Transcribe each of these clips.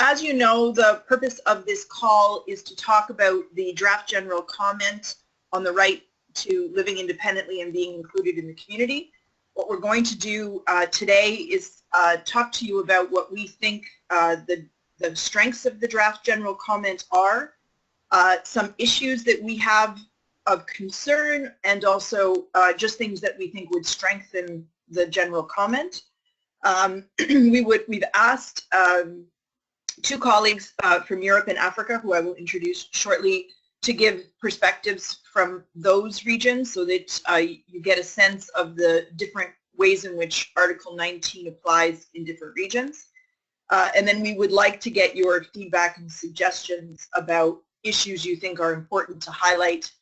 As you know, the purpose of this call is to talk about the draft general comment on the right to living independently and being included in the community. What we're going to do today is talk to you about what we think the strengths of the draft general comment are, some issues that we have of concern, and also just things that we think would strengthen the general comment. We've asked two colleagues from Europe and Africa, who I will introduce shortly, to give perspectives from those regions so that you get a sense of the different ways in which Article 19 applies in different regions. And then we would like to get your feedback and suggestions about issues you think are important to highlight,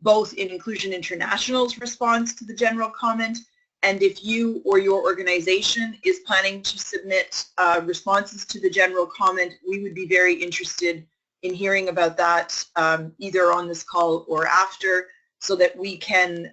both in Inclusion International's response to the general comment, and if you or your organization is planning to submit responses to the general comment, we would be very interested in hearing about that either on this call or after, so that we can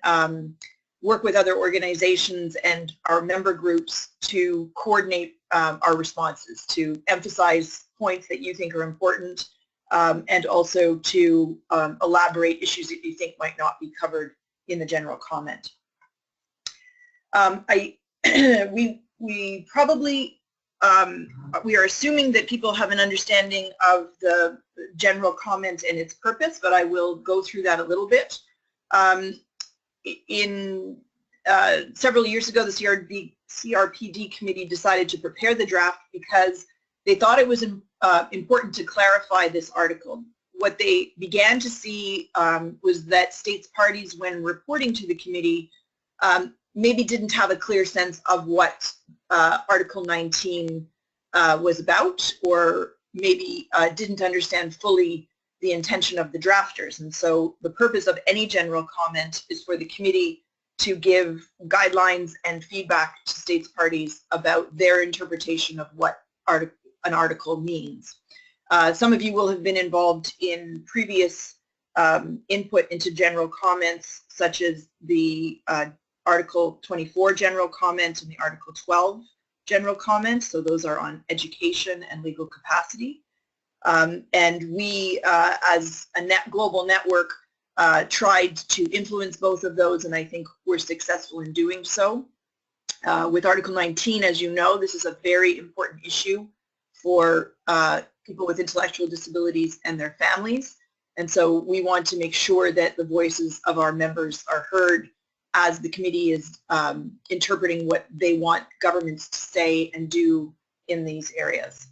work with other organizations and our member groups to coordinate our responses, to emphasize points that you think are important, and also to elaborate issues that you think might not be covered in the general comment. We are assuming that people have an understanding of the general comment and its purpose, but I will go through that a little bit. Several years ago, the CRPD committee decided to prepare the draft because they thought it was important to clarify this article. What they began to see was that states parties, when reporting to the committee, maybe didn't have a clear sense of what Article 19 was about, or maybe didn't understand fully the intention of the drafters. And so the purpose of any general comment is for the committee to give guidelines and feedback to states parties about their interpretation of what an article means. Some of you will have been involved in previous input into general comments, such as the Article 24 general comment and the Article 12 general comment. So those are on education and legal capacity. And we, as a global network, tried to influence both of those, and I think we're successful in doing so. With Article 19, as you know, this is a very important issue for people with intellectual disabilities and their families. And so we want to make sure that the voices of our members are heard as the committee is interpreting what they want governments to say and do in these areas.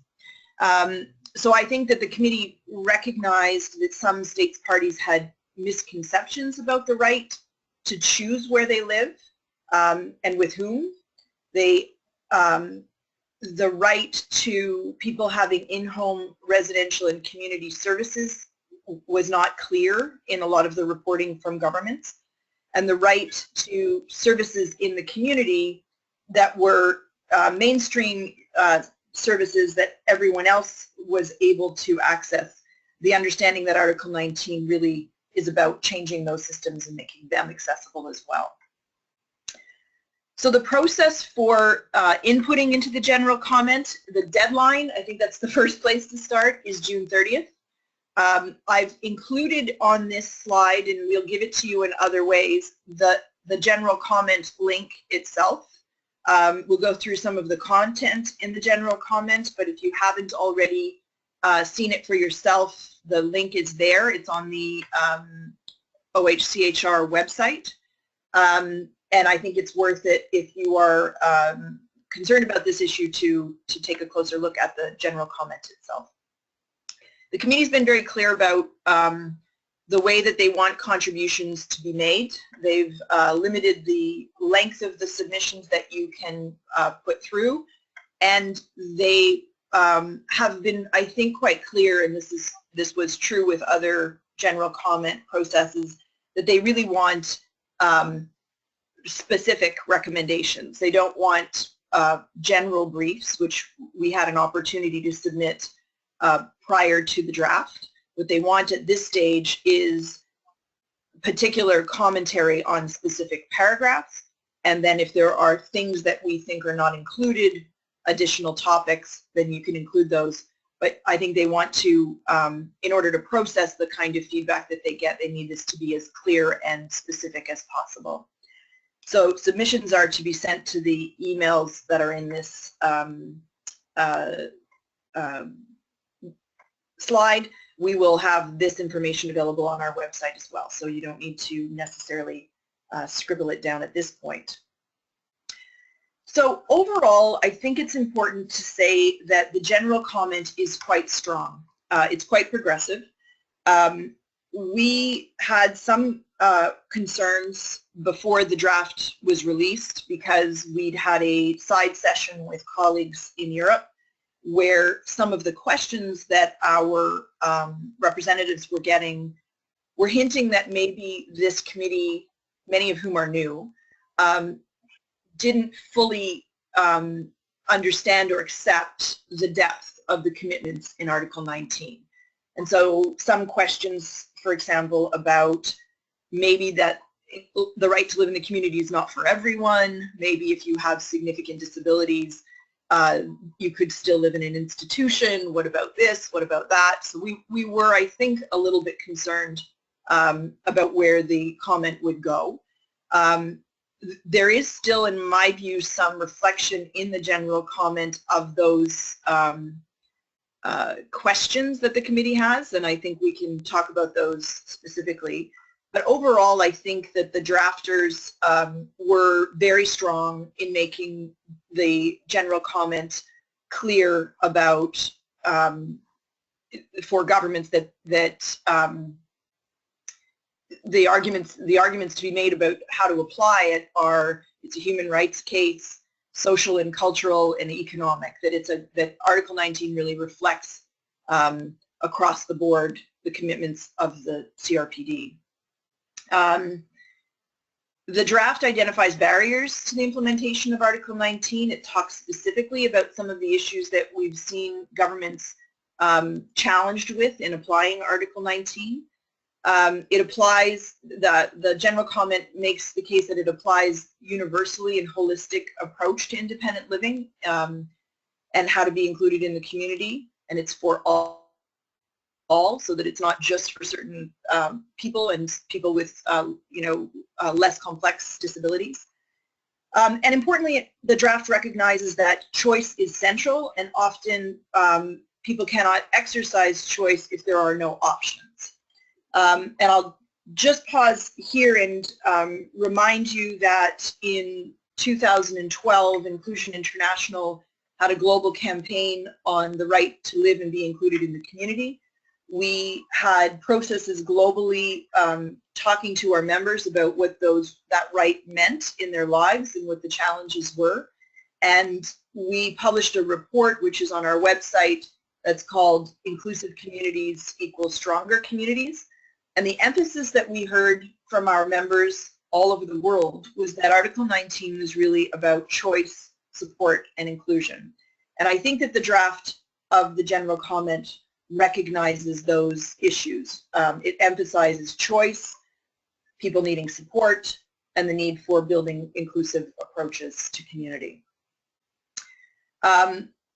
So I think that the committee recognized that some states parties had misconceptions about the right to choose where they live and with whom. The right to people having in-home residential and community services was not clear in a lot of the reporting from governments. And the right to services in the community that were mainstream services that everyone else was able to access. The understanding that Article 19 really is about changing those systems and making them accessible as well. So the process for inputting into the general comment, the deadline, I think that's the first place to start, is June 30th. I've included on this slide, and we'll give it to you in other ways, the general comment link itself. We'll go through some of the content in the general comment, but if you haven't already seen it for yourself, the link is there. It's on the OHCHR website. And I think it's worth it if you are concerned about this issue to take a closer look at the general comment itself. The committee's been very clear about the way that they want contributions to be made. They've limited the length of the submissions that you can put through, and they have been, I think, quite clear, and this was true with other general comment processes, that they really want specific recommendations. They don't want general briefs, which we had an opportunity to submit prior to the draft. What they want at this stage is particular commentary on specific paragraphs, and then if there are things that we think are not included, additional topics, then you can include those. but I think they want to, in order to process the kind of feedback that they get, they need this to be as clear and specific as possible. So submissions are to be sent to the emails that are in this slide. We will have this information available on our website as well, so you don't need to necessarily scribble it down at this point. So overall, I think it's important to say that the general comment is quite strong. It's quite progressive. We had some concerns before the draft was released because we'd had a side session with colleagues in Europe where some of the questions that our representatives were getting were hinting that maybe this committee, many of whom are new, didn't fully understand or accept the depth of the commitments in Article 19. And so some questions, for example, about maybe that the right to live in the community is not for everyone, maybe if you have significant disabilities, you could still live in an institution, what about this, what about that? So we were, I think, a little bit concerned about where the comment would go. There is still, in my view, some reflection in the general comment of those questions that the committee has, and I think we can talk about those specifically. But overall, I think that the drafters were very strong in making the general comment clear about, for governments, that the arguments to be made about how to apply it are, it's a human rights case, social and cultural and economic, that Article 19 really reflects across the board the commitments of the CRPD. The draft identifies barriers to the implementation of Article 19. It talks specifically about some of the issues that we've seen governments challenged with in applying Article 19. It applies, the general comment makes the case that it applies universally and holistic approach to independent living and how to be included in the community, and it's for all, so that it's not just for certain people and people with less complex disabilities. And importantly, the draft recognizes that choice is central, and often people cannot exercise choice if there are no options. And I'll just pause here and remind you that in 2012, Inclusion International had a global campaign on the right to live and be included in the community. We had processes globally talking to our members about what that right meant in their lives and what the challenges were. And we published a report which is on our website that's called Inclusive Communities Equal Stronger Communities. And the emphasis that we heard from our members all over the world was that Article 19 was really about choice, support, and inclusion. And I think that the draft of the general comment recognizes those issues. It emphasizes choice, people needing support, and the need for building inclusive approaches to community.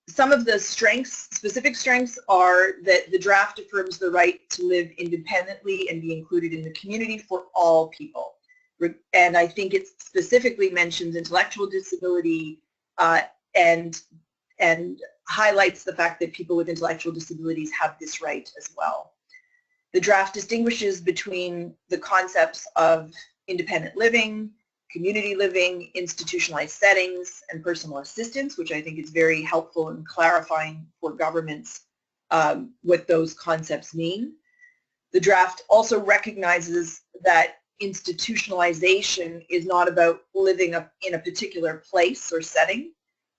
Some of the specific strengths are that the draft affirms the right to live independently and be included in the community for all people. And I think it specifically mentions intellectual disability and highlights the fact that people with intellectual disabilities have this right as well. The draft distinguishes between the concepts of independent living, community living, institutionalized settings, and personal assistance, which I think is very helpful in clarifying for governments what those concepts mean. The draft also recognizes that institutionalization is not about living in a particular place or setting.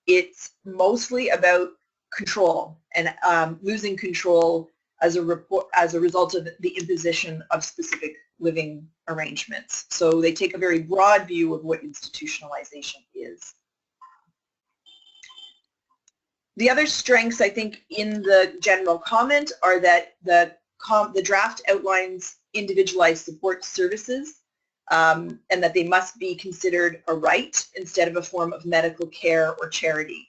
It's mostly about control and losing control as a result of the imposition of specific living arrangements. So they take a very broad view of what institutionalization is. The other strengths, I think, in the general comment are that the draft outlines individualized support services and that they must be considered a right instead of a form of medical care or charity.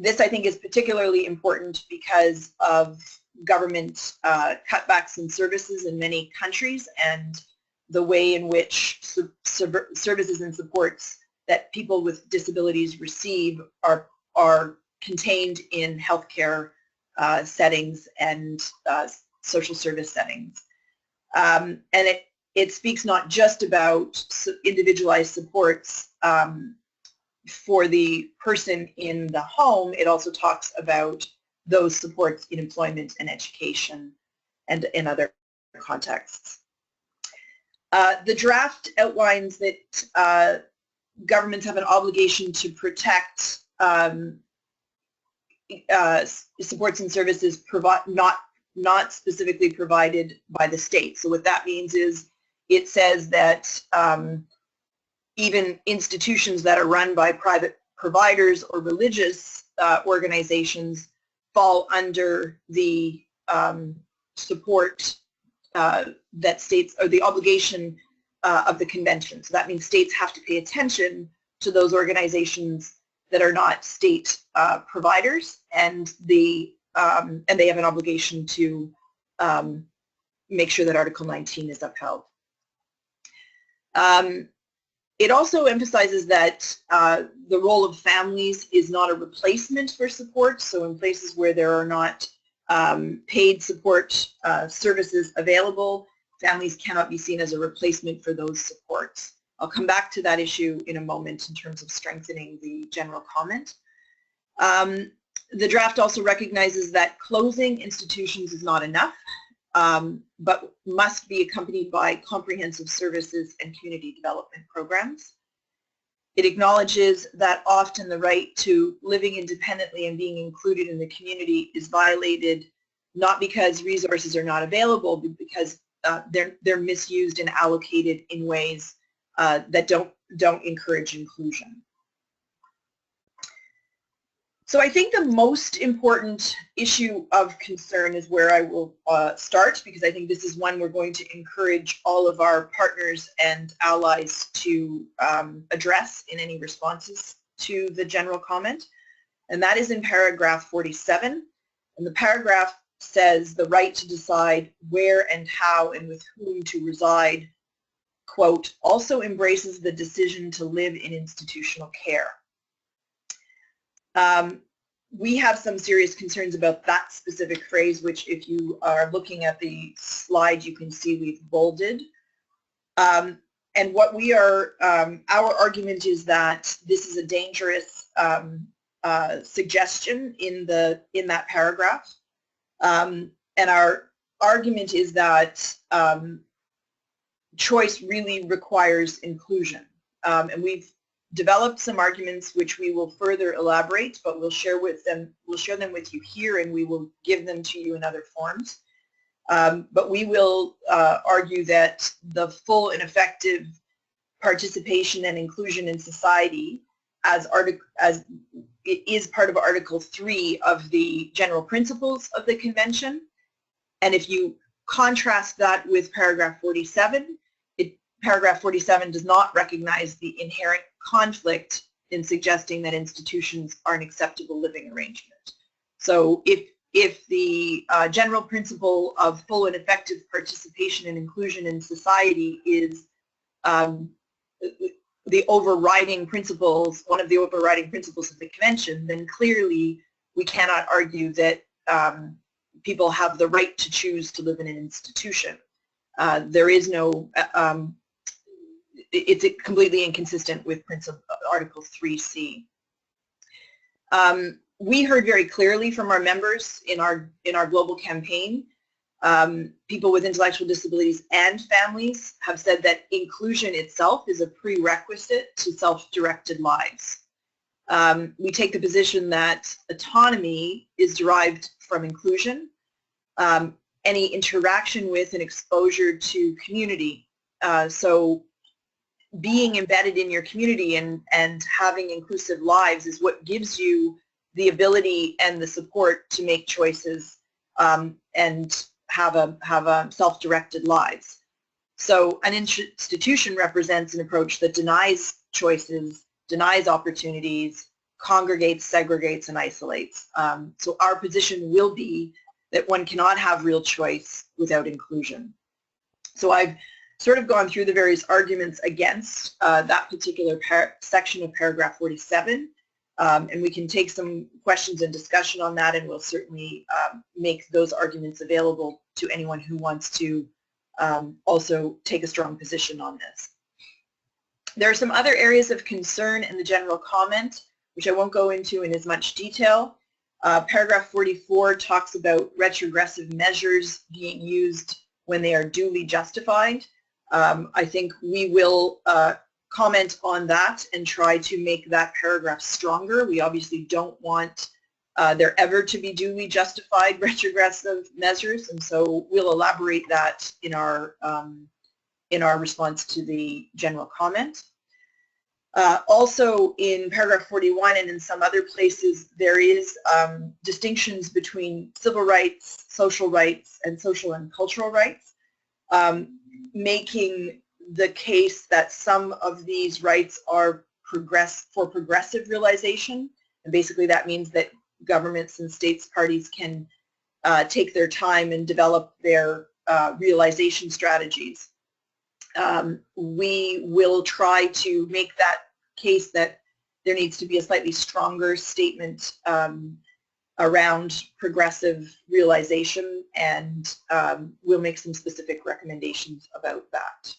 This, I think, is particularly important because of government cutbacks in services in many countries and the way in which services and supports that people with disabilities receive are contained in healthcare settings and social service settings. And it speaks not just about individualized supports for the person in the home, it also talks about those supports in employment and education and in other contexts. The draft outlines that governments have an obligation to protect supports and services not specifically provided by the state. So what that means is it says that even institutions that are run by private providers or religious organizations fall under the support that states, or the obligation of the convention. So that means states have to pay attention to those organizations that are not state providers, and they have an obligation to make sure that Article 19 is upheld. It also emphasizes that the role of families is not a replacement for support. So in places where there are not paid support services available, families cannot be seen as a replacement for those supports. I'll come back to that issue in a moment in terms of strengthening the general comment. The draft also recognizes that closing institutions is not enough, but must be accompanied by comprehensive services and community development programs. It acknowledges that often the right to living independently and being included in the community is violated, not because resources are not available, but because they're misused and allocated in ways that don't encourage inclusion. So I think the most important issue of concern is where I will start, because I think this is one we're going to encourage all of our partners and allies to address in any responses to the general comment, and that is in paragraph 47. And the paragraph says the right to decide where and how and with whom to reside, quote, also embraces the decision to live in institutional care. We have some serious concerns about that specific phrase, which if you are looking at the slide, you can see we've bolded. And what we are, our argument is that this is a dangerous suggestion in that paragraph. And our argument is that choice really requires inclusion. And we've developed some arguments which we will further elaborate, but we'll share them with you here, and we will give them to you in other forms. But we will argue that the full and effective participation and inclusion in society as it is part of Article 3 of the general principles of the Convention. And if you contrast that with paragraph 47, paragraph 47 does not recognize the inherent conflict in suggesting that institutions are an acceptable living arrangement. So if the general principle of full and effective participation and inclusion in society is the overriding principles, one of the overriding principles of the Convention, then clearly we cannot argue that people have the right to choose to live in an institution. There is no it's completely inconsistent with Article 3C. We heard very clearly from our members in our global campaign, people with intellectual disabilities and families have said that inclusion itself is a prerequisite to self-directed lives. We take the position that autonomy is derived from inclusion, any interaction with and exposure to community. So being embedded in your community and having inclusive lives is what gives you the ability and the support to make choices and have self-directed lives. So an institution represents an approach that denies choices, denies opportunities, congregates, segregates, and isolates. So our position will be that one cannot have real choice without inclusion. So I've sort of gone through the various arguments against that particular section of paragraph 47, and we can take some questions and discussion on that, and we'll certainly make those arguments available to anyone who wants to also take a strong position on this. There are some other areas of concern in the general comment, which I won't go into in as much detail. Paragraph 44 talks about retrogressive measures being used when they are duly justified. I think we will comment on that and try to make that paragraph stronger. We obviously don't want there ever to be duly justified retrogressive measures, and so we'll elaborate that in our response to the general comment. Also in paragraph 41 and in some other places, there is distinctions between civil rights, social rights, and social and cultural rights, making the case that some of these rights are for progressive realization, and basically that means that governments and states parties can take their time and develop their realization strategies. We will try to make that case that there needs to be a slightly stronger statement around progressive realization, and we'll make some specific recommendations about that.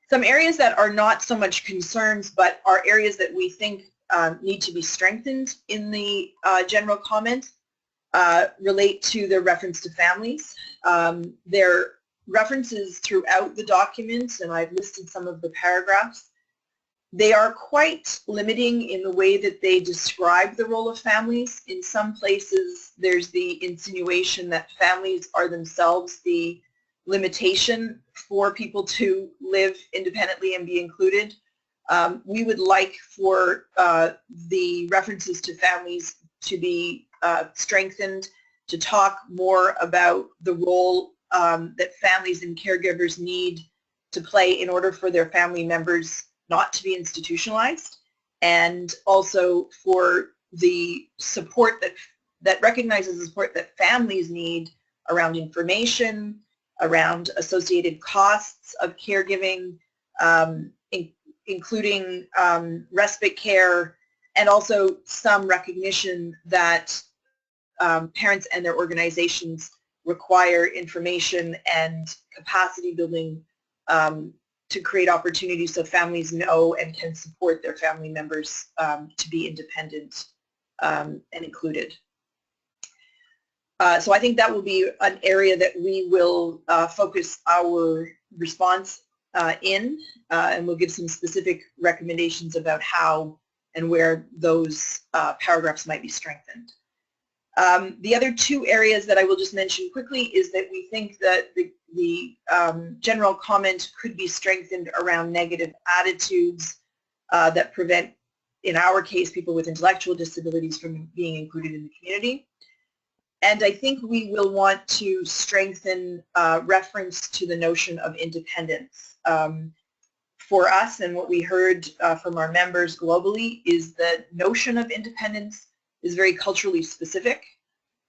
Some areas that are not so much concerns, but are areas that we think need to be strengthened in the general comment relate to the reference to families. There are references throughout the documents, and I've listed some of the paragraphs. They are quite limiting in the way that they describe the role of families. In some places, there's the insinuation that families are themselves the limitation for people to live independently and be included. We would like for the references to families to be strengthened, to talk more about the role that families and caregivers need to play in order for their family members not to be institutionalized, and also for the support that recognizes the support that families need around information, around associated costs of caregiving, including respite care, and also some recognition that parents and their organizations require information and capacity building to create opportunities so families know and can support their family members to be independent and included. So I think that will be an area that we will focus our response in, and we'll give some specific recommendations about how and where those paragraphs might be strengthened. The other two areas that I will just mention quickly is that we think that the general comment could be strengthened around negative attitudes that prevent, in our case, people with intellectual disabilities from being included in the community. And I think we will want to strengthen reference to the notion of independence. For us, and what we heard from our members globally, is the notion of independence is very culturally specific,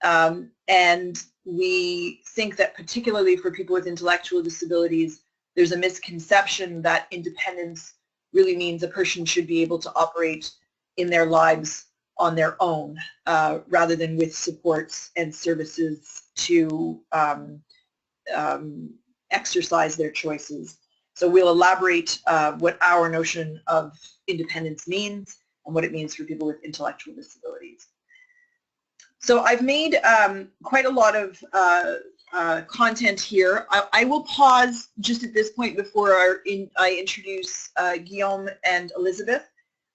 and we think that particularly for people with intellectual disabilities, there's a misconception that independence really means a person should be able to operate in their lives on their own, rather than with supports and services to exercise their choices. So we'll elaborate what our notion of independence means and what it means for people with intellectual disabilities. So I've made quite a lot of content here. I will pause just at this point before I introduce Guillaume and Elizabeth,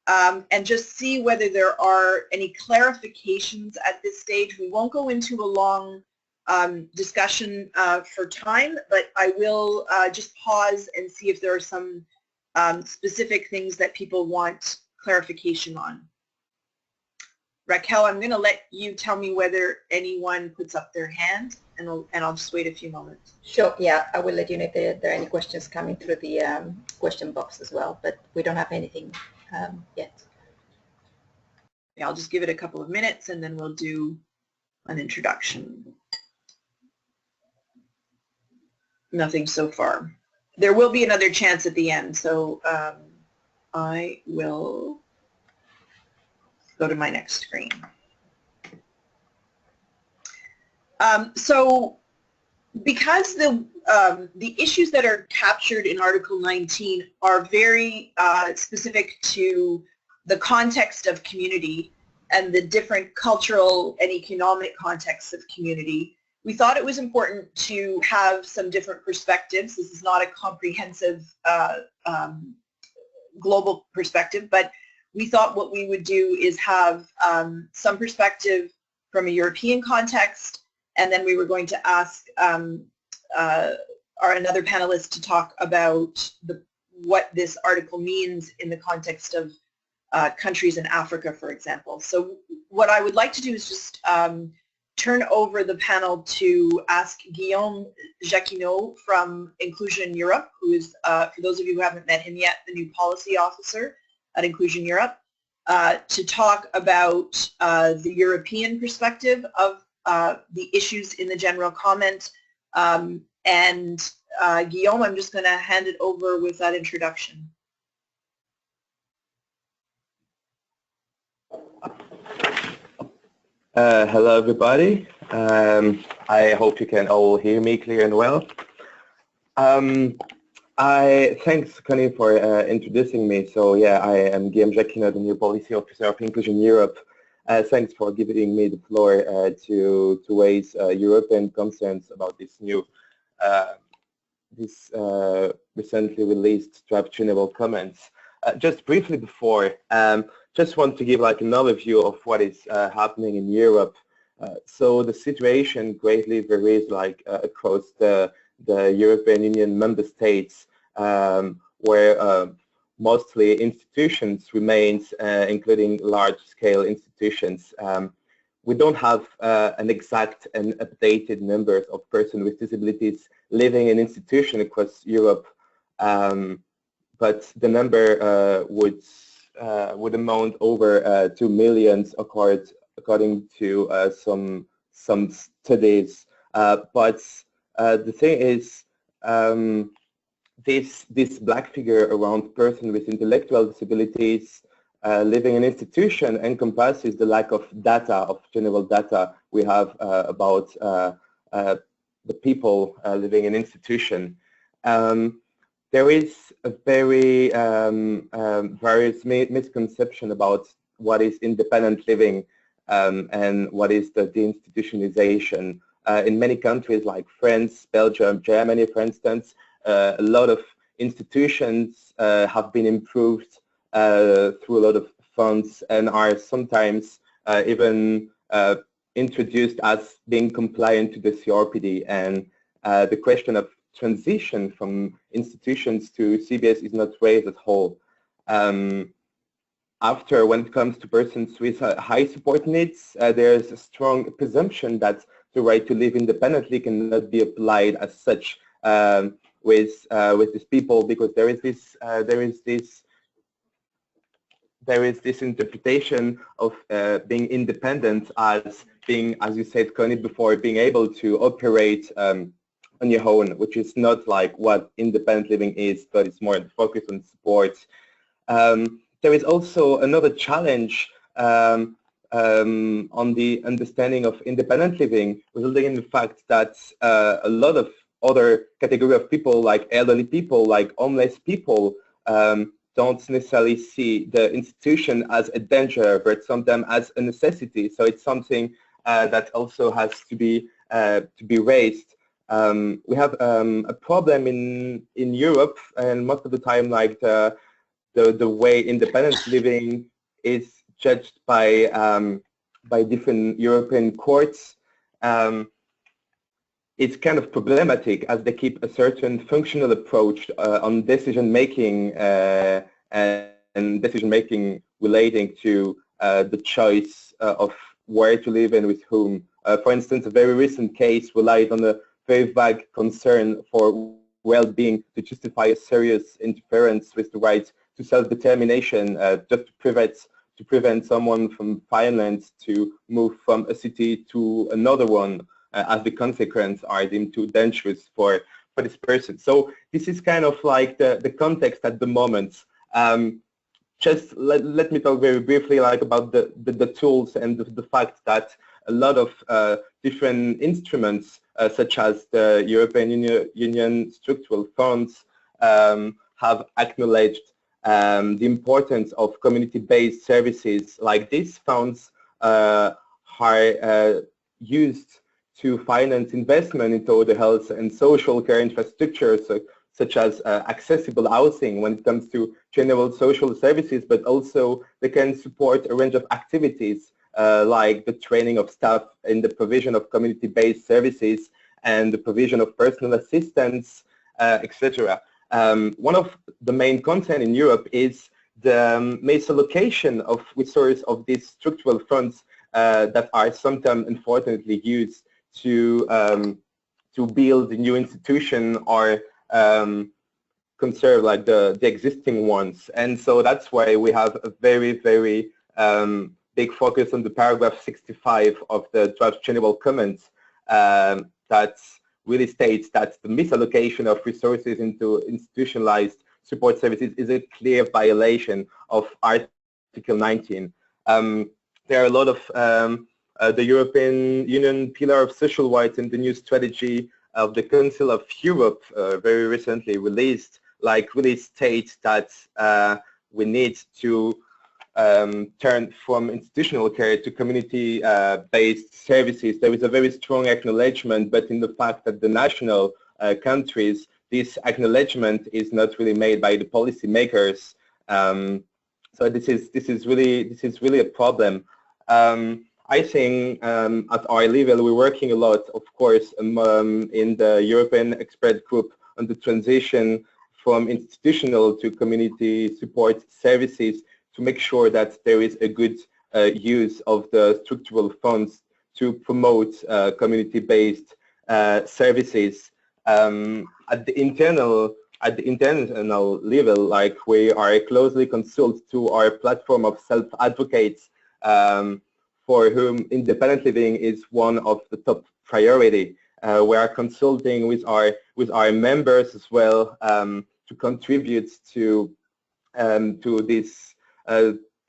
and just see whether there are any clarifications at this stage. We won't go into a long discussion for time, but I will just pause and see if there are some specific things that people want clarification on. Raquel, I'm going to let you tell me whether anyone puts up their hand, and I'll just wait a few moments. Sure, yeah, I will let you know if there are any questions coming through the question box as well, but we don't have anything yet. I'll just give it a couple of minutes and then we'll do an introduction. Nothing so far. There will be another chance at the end, so I will go to my next screen. So because the issues that are captured in Article 19 are very specific to the context of community and the different cultural and economic contexts of community, we thought it was important to have some different perspectives. This is not a comprehensive global perspective, but we thought what we would do is have some perspective from a European context, and then we were going to ask another panelist to talk about what this article means in the context of countries in Africa, for example. So what I would like to do is just turn over the panel to ask Guillaume Jacquinot from Inclusion Europe, who is, for those of you who haven't met him yet, the new policy officer at Inclusion Europe, to talk about the European perspective of the issues in the general comment. And Guillaume, I'm just going to hand it over with that introduction. Hello everybody. I hope you can all hear me clear and well. Thanks Connie for introducing me. So yeah, I am Guillaume Jacquinot, the new policy officer of Inclusion Europe. Thanks for giving me the floor to raise European concerns about this new, recently released draft tunable comments. Just briefly before, just want to give like an overview of what is happening in Europe. So the situation greatly varies like across the European Union member states, where mostly institutions remains, including large-scale institutions. We don't have an exact and updated number of persons with disabilities living in institutions across Europe, but the number would amount over 2 million according to some studies. But the thing is, this black figure around person with intellectual disabilities living in an institution encompasses the lack of data, of general data we have about the people living in institution. There is a very various misconception about what is independent living and what is the deinstitutionalization. In many countries like France, Belgium, Germany, for instance, a lot of institutions have been improved through a lot of funds and are sometimes even introduced as being compliant to the CRPD. And the question of transition from institutions to CBS is not raised at all. After, when it comes to persons with high support needs, there's a strong presumption that the right to live independently cannot be applied as such with these people, because there is this interpretation of being independent as being, as you said, Connie, before, being able to operate on your own, which is not like what independent living is, but it's more focused on support. There is also another challenge on the understanding of independent living, resulting in the fact that a lot of other category of people, like elderly people, like homeless people, don't necessarily see the institution as a danger, but sometimes as a necessity. So it's something that also has to be raised. We have a problem in Europe, and most of the time, like the way independent living is judged by different European courts. It's kind of problematic as they keep a certain functional approach on decision making and decision making relating to the choice of where to live and with whom. For instance, a very recent case relied on a very vague concern for well-being to justify a serious interference with the right to self-determination, just to prevent someone from violence to move from a city to another one, as the consequences are deemed too dangerous for this person. So this is kind of like the context at the moment. Just let me talk very briefly like about the tools and the fact that a lot of different instruments such as the European Union structural funds have acknowledged the importance of community-based services. Like these funds are used to finance investment into the health and social care infrastructure, such as accessible housing when it comes to general social services, but also they can support a range of activities like the training of staff in the provision of community-based services and the provision of personal assistance, etc. One of the main concerns in Europe is the misallocation of resources of these structural funds that are sometimes unfortunately used to build a new institution or conserve like the existing ones. And so that's why we have a very, very big focus on the paragraph 65 of the draft general comments that really states that the misallocation of resources into institutionalized support services is a clear violation of Article 19. There are a lot of the European Union Pillar of Social Rights and the new strategy of the Council of Europe very recently released, like really states that we need to turn from institutional care to community-based services. There is a very strong acknowledgement, but in the fact that the national countries, this acknowledgement is not really made by the policymakers. So this is really a problem. I think at our level we're working a lot, of course, in the European Expert Group on the transition from institutional to community support services to make sure that there is a good use of the structural funds to promote community-based services. At the internal level, like we are closely consulted to our platform of self-advocates for whom independent living is one of the top priority. We are consulting with our members as well to contribute to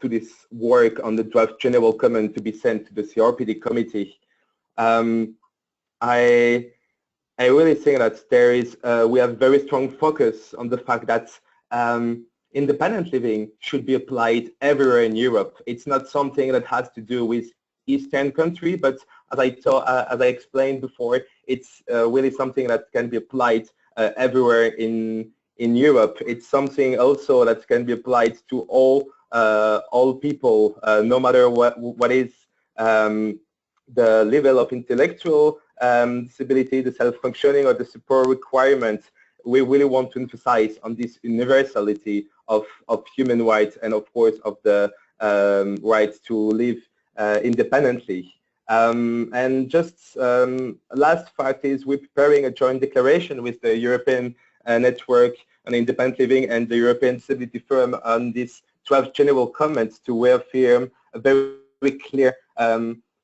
this work on the draft general comment to be sent to the CRPD committee. I really think that there is we have very strong focus on the fact that independent living should be applied everywhere in Europe. It's not something that has to do with Eastern country, but as I explained before, it's really something that can be applied everywhere in Europe. It's something also that can be applied to all people, no matter what is the level of intellectual disability, the self-functioning, or the support requirements. We really want to emphasize on this universality of human rights and, of course, of the rights to live independently. And just last fact is we're preparing a joint declaration with the European Network on Independent Living and the European Disability Forum on this 12 general comments to reaffirm a very clear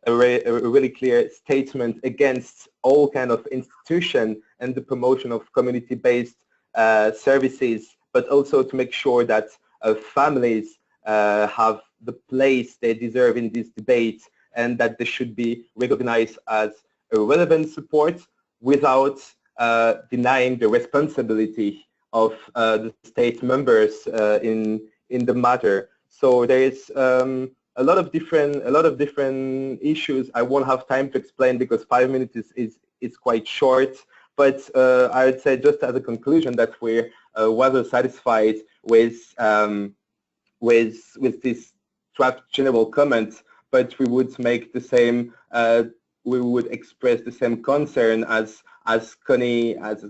a really clear statement against all kind of institution and the promotion of community-based services, but also to make sure that families have the place they deserve in this debate and that they should be recognized as a relevant support without denying the responsibility of the state members in the matter. So there is a lot of different issues. I won't have time to explain because 5 minutes is quite short. But I would say just as a conclusion that we're rather satisfied with this draft general comment, but we would make the same. We would express the same concern as Connie has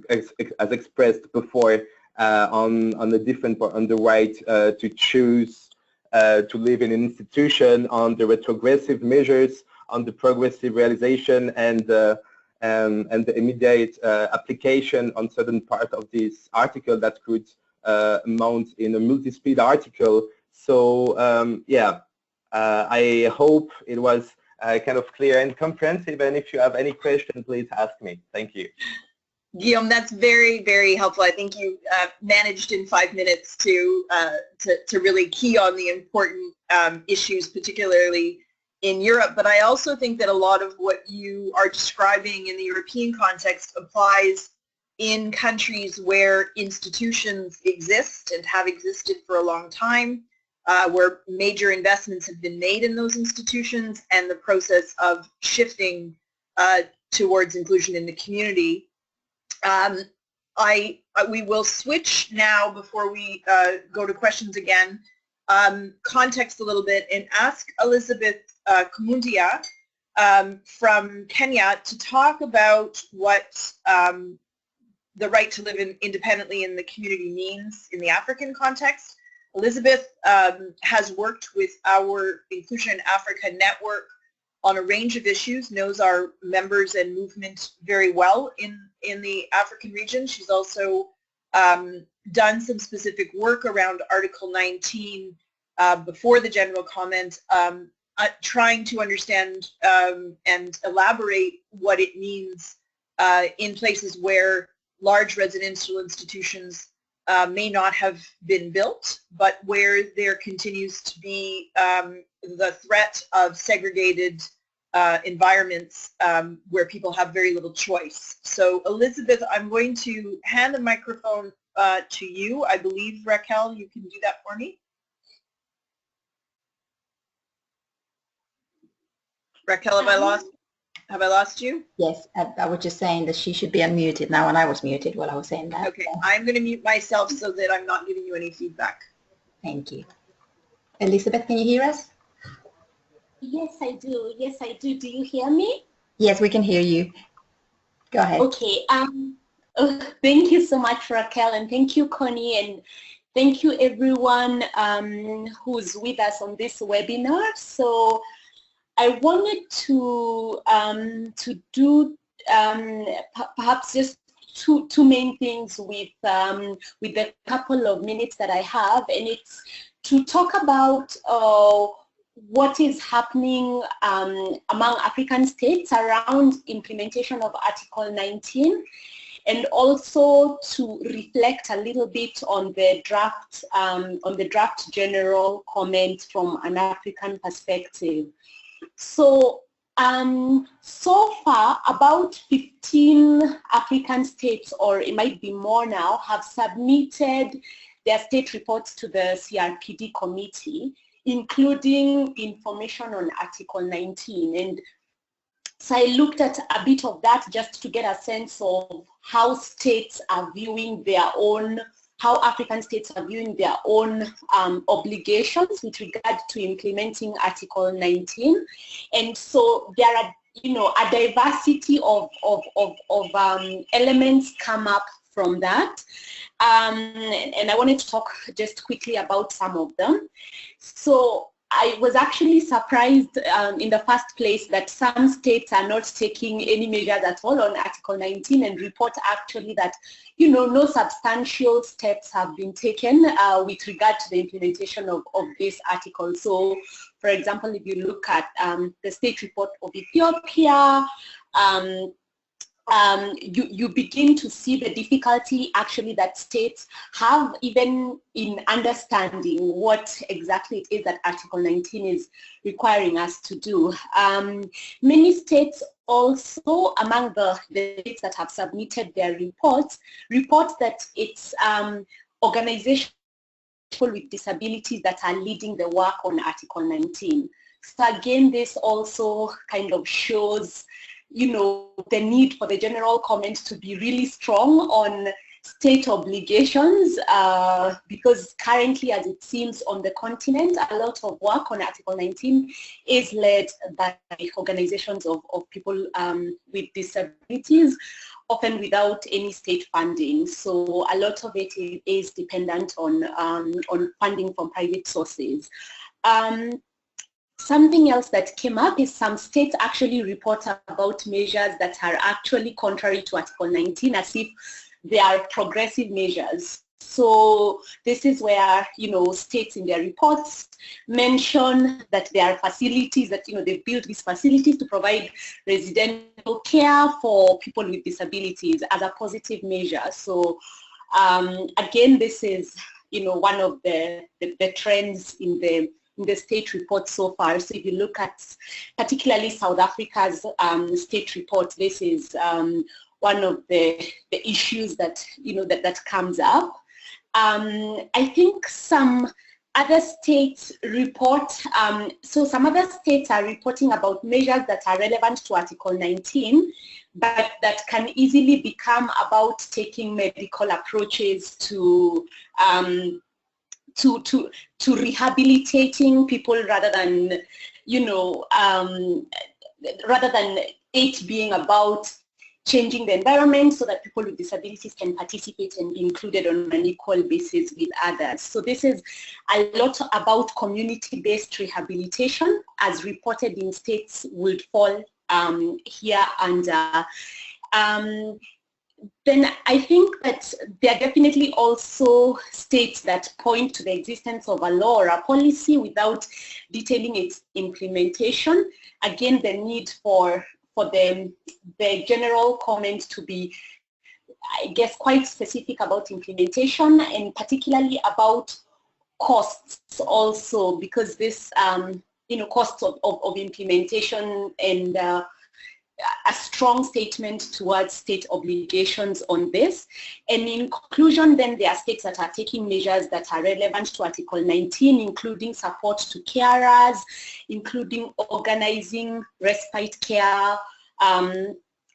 expressed before on the right to choose to live in an institution, on the retrogressive measures, on the progressive realization, and the immediate application on certain part of this article that could mount in a multi-speed article. So yeah, I hope it was kind of clear and comprehensive, and if you have any question, please ask me. Thank you. Guillaume, that's very, very helpful. I think you managed in 5 minutes to really key on the important issues, particularly in Europe. But I also think that a lot of what you are describing in the European context applies in countries where institutions exist and have existed for a long time, where major investments have been made in those institutions, and the process of shifting towards inclusion in the community. We will switch now, before we go to questions again, context a little bit, and ask Elizabeth Kumundia from Kenya to talk about what the right to live independently in the community means in the African context. Elizabeth has worked with our Inclusion in Africa network on a range of issues, knows our members and movement very well in the African region. She's also done some specific work around Article 19 before the general comment, trying to understand and elaborate what it means in places where large residential institutions may not have been built, but where there continues to be the threat of segregated environments where people have very little choice. So Elizabeth, I'm going to hand the microphone to you. I believe, Raquel, you can do that for me. Raquel, have I lost you? Yes, I was just saying that she should be unmuted now, and I was muted while I was saying that. Okay, I'm going to mute myself so that I'm not giving you any feedback. Thank you. Elizabeth, can you hear us? Yes, I do. Yes, I do. Do you hear me? Yes, we can hear you. Go ahead. Okay. Thank you so much, Raquel, and thank you, Connie, and thank you, everyone who's with us on this webinar. So I wanted to do perhaps just two main things with the couple of minutes that I have, and it's to talk about what is happening among African states around implementation of Article 19, and also to reflect a little bit on the draft general comment from an African perspective. So so far, about 15 African states, or it might be more now, have submitted their state reports to the CRPD committee, including information on Article 19. And so I looked at a bit of that just to get a sense of how states are viewing their own, how African states are viewing their own obligations with regard to implementing Article 19. And so there are, a diversity of elements come up from that. And I wanted to talk just quickly about some of them. So I was actually surprised in the first place that some states are not taking any measures at all on Article 19, and report actually that, no substantial steps have been taken with regard to the implementation of this article. So, for example, if you look at the state report of Ethiopia, you begin to see the difficulty actually that states have even in understanding what exactly it is that Article 19 is requiring us to do. Many states also, among the states that have submitted their reports, report that it's organizations with disabilities that are leading the work on Article 19. So again, this also kind of shows the need for the general comment to be really strong on state obligations, because currently, as it seems on the continent, a lot of work on Article 19 is led by organizations of people with disabilities, often without any state funding. So a lot of it is dependent on funding from private sources. Something else that came up is some states actually report about measures that are actually contrary to Article 19, as if they are progressive measures. So this is where, states in their reports mention that there are facilities that, they built these facilities to provide residential care for people with disabilities as a positive measure. So again, this is, one of the trends in the state report so far. So if you look at particularly South Africa's state report, this is one of the issues that, that comes up. I think some other states report, so some other states are reporting about measures that are relevant to Article 19, but that can easily become about taking medical approaches to rehabilitating people rather than, rather than it being about changing the environment so that people with disabilities can participate and be included on an equal basis with others. So this is a lot about community-based rehabilitation, as reported in states would fall here under. Then I think that there are definitely also states that point to the existence of a law or a policy without detailing its implementation. Again, the need for the general comment to be, I guess, quite specific about implementation, and particularly about costs also, because this, costs of implementation, and a strong statement towards state obligations on this. And in conclusion, then there are states that are taking measures that are relevant to Article 19, including support to carers, including organizing respite care.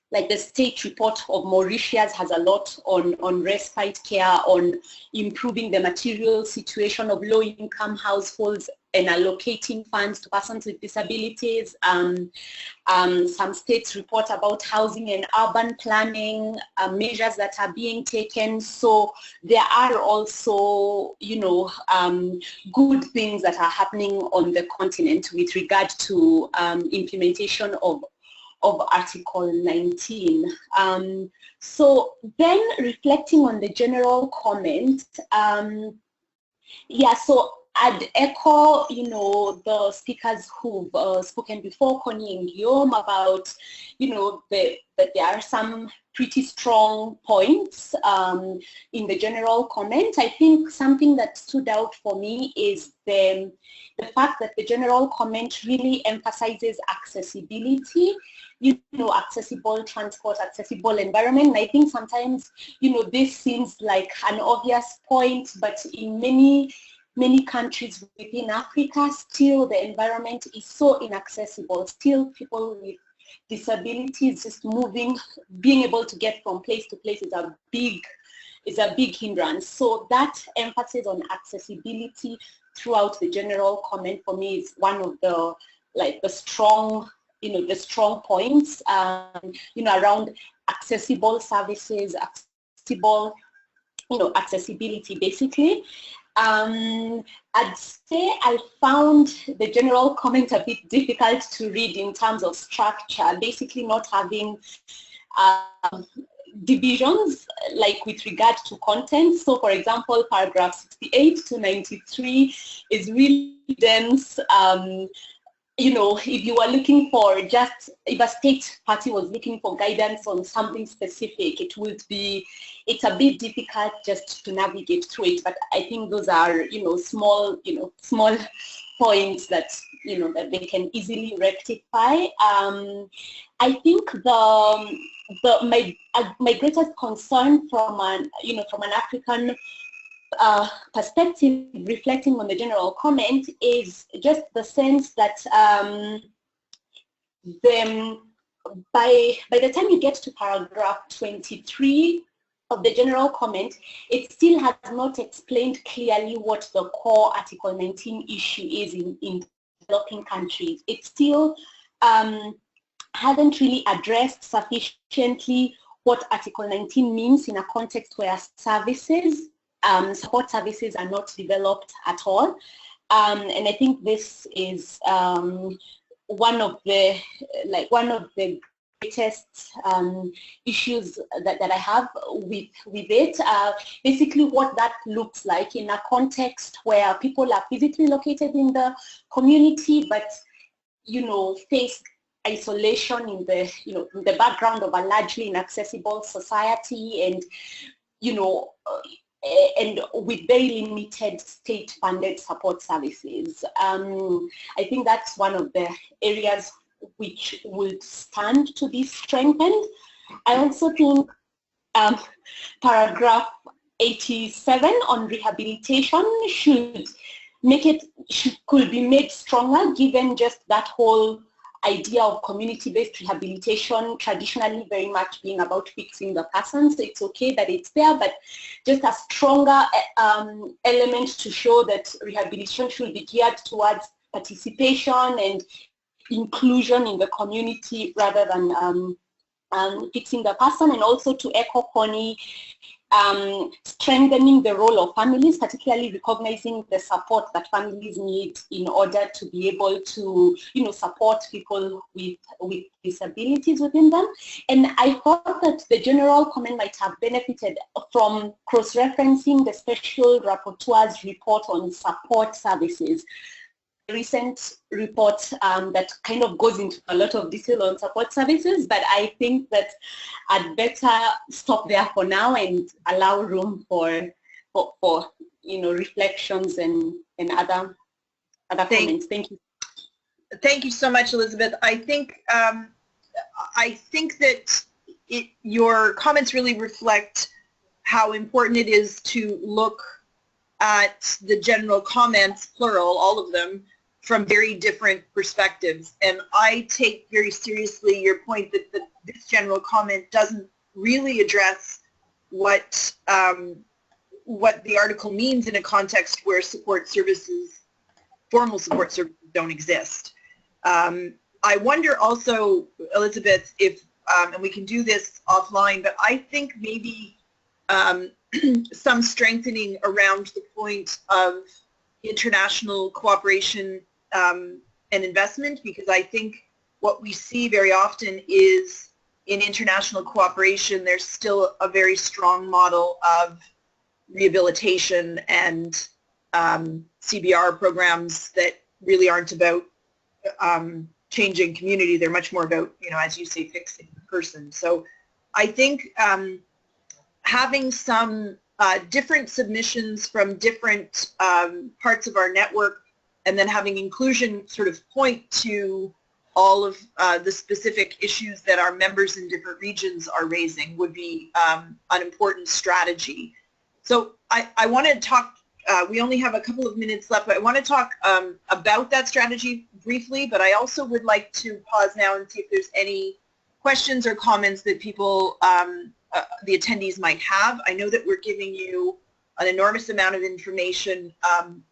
Like the state report of Mauritius has a lot on respite care, on improving the material situation of low-income households and allocating funds to persons with disabilities. Some states report about housing and urban planning, measures that are being taken. So there are also, good things that are happening on the continent with regard to implementation of Article 19. So then, reflecting on the general comment, so I'd echo, the speakers who've spoken before, Connie and Guillaume, about, that there are some pretty strong points in the general comment. I think something that stood out for me is the fact that the general comment really emphasizes accessibility, accessible transport, accessible environment. And I think sometimes, this seems like an obvious point, but in many countries within Africa, still the environment is so inaccessible. Still, people with disabilities just moving, being able to get from place to place is a big hindrance. So that emphasis on accessibility throughout the general comment for me is one of the strong points, around accessible services, accessibility basically. I'd say I found the general comment a bit difficult to read in terms of structure, basically not having divisions like with regard to content. So for example, paragraph 68 to 93 is really dense. If you were looking for if a state party was looking for guidance on something specific, it's a bit difficult just to navigate through it. But I think those are, small points that, that they can easily rectify. I think my greatest concern from an African perspective, reflecting on the general comment, is just the sense that by the time you get to paragraph 23 of the general comment, it still has not explained clearly what the core Article 19 issue is in developing countries. It still hasn't really addressed sufficiently what Article 19 means in a context where support services are not developed at all. And I think this is one of the latest issues that I have with it. Basically what that looks like in a context where people are physically located in the community, but face isolation in the in the background of a largely inaccessible society, and and with very limited state-funded support services. I think that's one of the areas which would stand to be strengthened. I also think paragraph 87 on rehabilitation could be made stronger, given just that whole idea of community-based rehabilitation traditionally very much being about fixing the person. So it's okay that it's there, but just a stronger element to show that rehabilitation should be geared towards participation and inclusion in the community rather than fixing the person. And also, to echo Connie, strengthening the role of families, particularly recognizing the support that families need in order to be able to, support people with disabilities within them. And I thought that the general comment might have benefited from cross-referencing the Special Rapporteur's report on support services. Recent report that kind of goes into a lot of detail on support services, but I think that I'd better stop there for now and allow room for reflections and other comments. Thank you. Thank you so much, Elizabeth. I think that your comments really reflect how important it is to look at the general comments, plural, all of them, from very different perspectives. And I take very seriously your point that this general comment doesn't really address what the article means in a context where formal support services don't exist. I wonder also, Elizabeth, if, and we can do this offline, but I think maybe some strengthening around the point of international cooperation and investment, because I think what we see very often is in international cooperation there's still a very strong model of rehabilitation and CBR programs that really aren't about changing community. They're much more about, as you say, fixing the person. So I think having some different submissions from different parts of our network, and then having inclusion sort of point to all of the specific issues that our members in different regions are raising would be an important strategy. So I want to talk, we only have a couple of minutes left, but I want to talk about that strategy briefly, but I also would like to pause now and see if there's any questions or comments that people, the attendees might have. I know that we're giving you an enormous amount of information,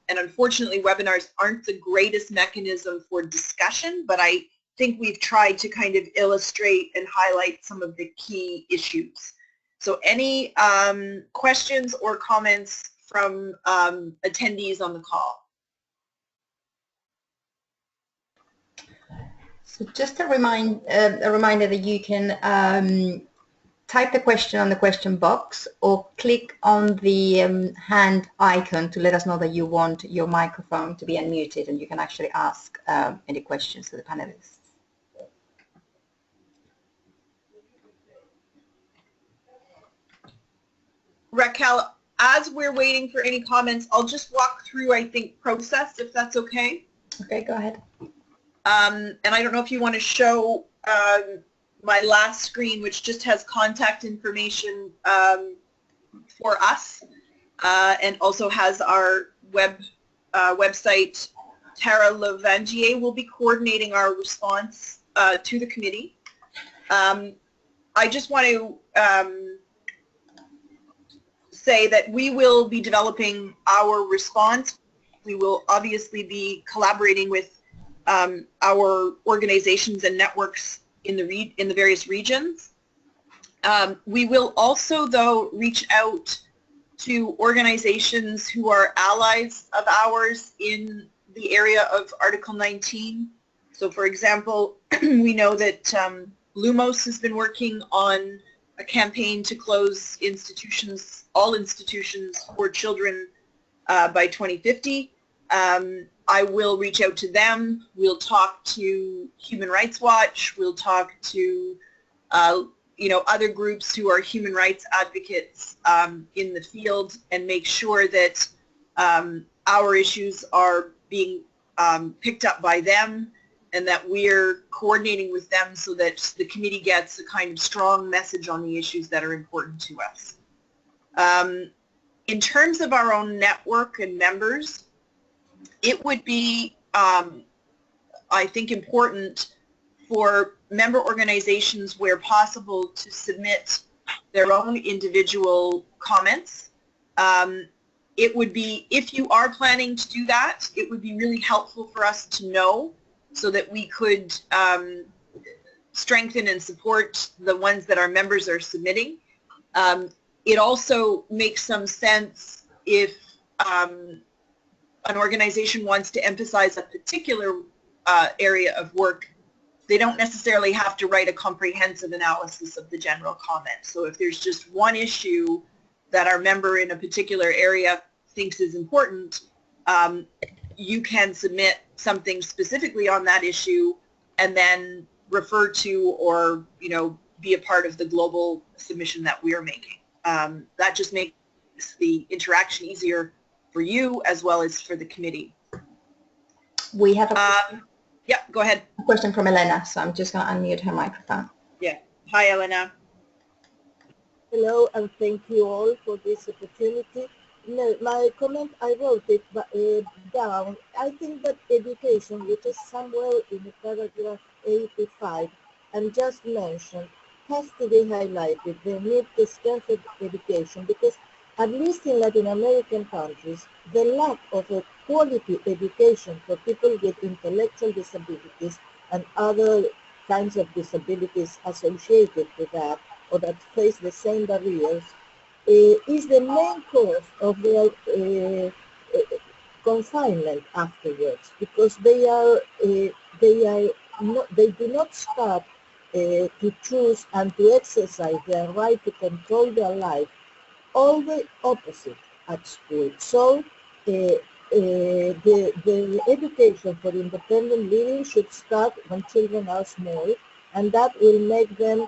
and unfortunately webinars aren't the greatest mechanism for discussion, but I think we've tried to kind of illustrate and highlight some of the key issues. So any questions or comments from attendees on the call? So just a reminder that you can type the question on the question box or click on the hand icon to let us know that you want your microphone to be unmuted, and you can actually ask any questions to the panelists. Raquel, as we're waiting for any comments, I'll just walk through, I think, process, if that's okay. Okay, go ahead. And I don't know if you want to show my last screen, which just has contact information for us, and also has our website. Tara Levangier will be coordinating our response to the committee. I just want to say that we will be developing our response. We will obviously be collaborating with our organizations and networks in the various regions. We will also, though, reach out to organizations who are allies of ours in the area of Article 19. So, for example, we know that Lumos has been working on a campaign to close institutions, all institutions for children by 2050. I will reach out to them. We'll talk to Human Rights Watch. We'll talk to other groups who are human rights advocates in the field, and make sure that our issues are being picked up by them, and that we're coordinating with them so that the committee gets a kind of strong message on the issues that are important to us. In terms of our own network and members, it would be, I think, important for member organizations, where possible, to submit their own individual comments. It would be, if you are planning to do that, it would be really helpful for us to know, so that we could strengthen and support the ones that our members are submitting. It also makes some sense if an organization wants to emphasize a particular area of work. They don't necessarily have to write a comprehensive analysis of the general comment. So if there's just one issue that our member in a particular area thinks is important, you can submit something specifically on that issue, and then refer to, or be a part of the global submission that we are making. That just makes the interaction easier for you as well as for the committee. We have a yeah, go ahead. Question from Elena, so I'm just going to unmute her microphone. Yeah. Hi, Elena. Hello, and thank you all for this opportunity. No, my comment, I wrote it down. I think that education, which is somewhere in the paragraph 85 and just mentioned, has to be highlighted. They need to strengthen education, because at least in Latin American countries, the lack of a quality education for people with intellectual disabilities and other kinds of disabilities associated with that, or that face the same barriers, is the main cause of their confinement afterwards, because they do not start to choose and to exercise their right to control their life. All the opposite at school. So the education for independent living should start when children are small, and that will make them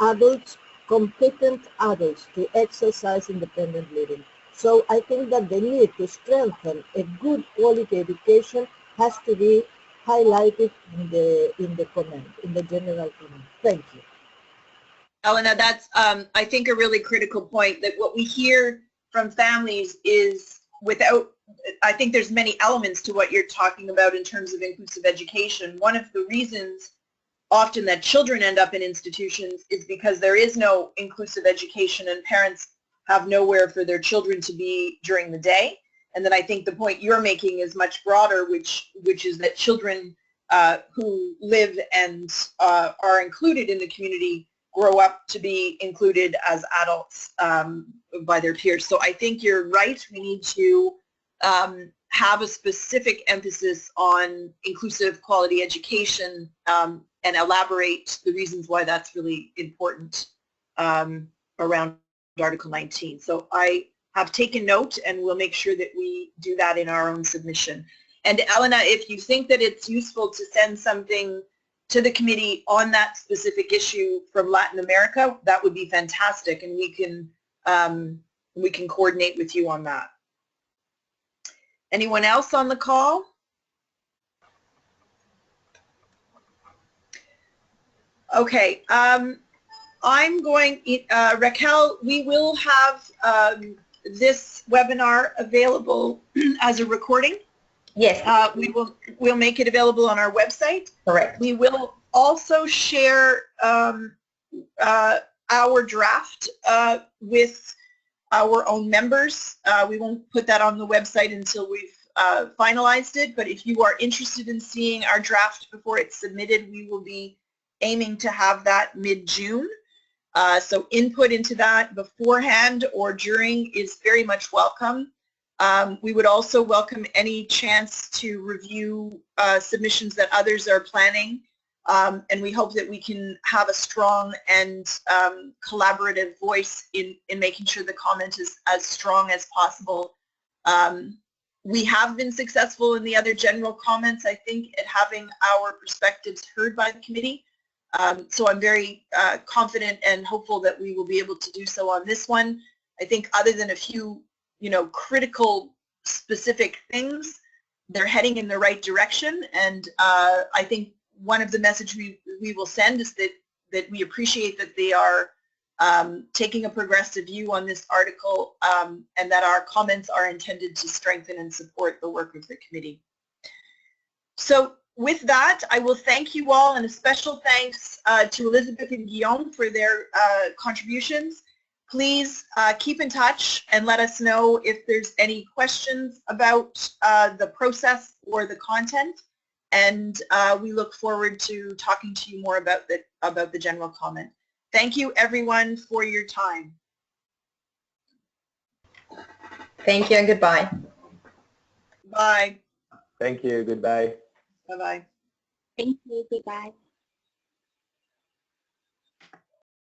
adults, competent adults, to exercise independent living. So I think that the need to strengthen a good quality education has to be highlighted in the comment, in the general comment. Thank you. Elena, that's, I think, a really critical point, that what we hear from families is, I think there's many elements to what you're talking about in terms of inclusive education. One of the reasons often that children end up in institutions is because there is no inclusive education, and parents have nowhere for their children to be during the day. And then I think the point you're making is much broader, which is that children who live and are included in the community grow up to be included as adults by their peers. So I think you're right. We need to have a specific emphasis on inclusive quality education and elaborate the reasons why that's really important around Article 19. So I have taken note, and we'll make sure that we do that in our own submission. And Elena, if you think that it's useful to send something to the committee on that specific issue from Latin America, that would be fantastic, and we can coordinate with you on that. Anyone else on the call? Okay, I'm going, Raquel, we will have this webinar available as a recording. Yes. We'll make it available on our website. Correct. We will also share our draft with our own members. We won't put that on the website until we've finalized it, but if you are interested in seeing our draft before it's submitted, we will be aiming to have that mid-June. So input into that beforehand or during is very much welcome. We would also welcome any chance to review submissions that others are planning and we hope that we can have a strong and collaborative voice in making sure the comment is as strong as possible. We have been successful in the other general comments, I think, at having our perspectives heard by the committee. So I'm very confident and hopeful that we will be able to do so on this one. I think other than a few, critical specific things, they're heading in the right direction. And I think one of the messages we will send is that we appreciate that they are taking a progressive view on this article, and that our comments are intended to strengthen and support the work of the committee. So with that, I will thank you all, and a special thanks to Elizabeth and Guillaume for their contributions. Please keep in touch and let us know if there's any questions about the process or the content, and we look forward to talking to you more about the general comment. Thank you, everyone, for your time. Thank you and goodbye. Bye. Thank you. Goodbye. Bye-bye. Thank you. Goodbye.